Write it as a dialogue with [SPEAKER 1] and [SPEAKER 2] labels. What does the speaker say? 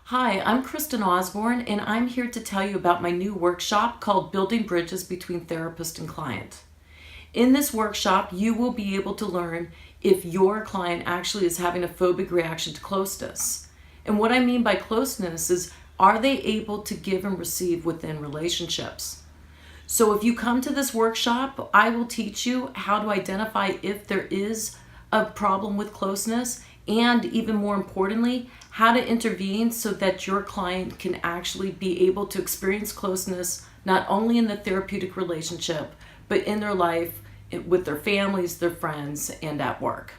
[SPEAKER 1] Hi, I'm Kristin Osborn, and I'm here to tell you about my new workshop called Building Bridges Between Therapist and Client. In this workshop, you will be able to learn if your client actually is having a phobic reaction to closeness. And what I mean by closeness is, are they able to give and receive within relationships? So if you come to this workshop, I will teach you how to identify if there is a problem with closeness, and even more importantly, how to intervene so that your client can actually be able to experience closeness not only in the therapeutic relationship, but in their life, with their families, their friends, and at work.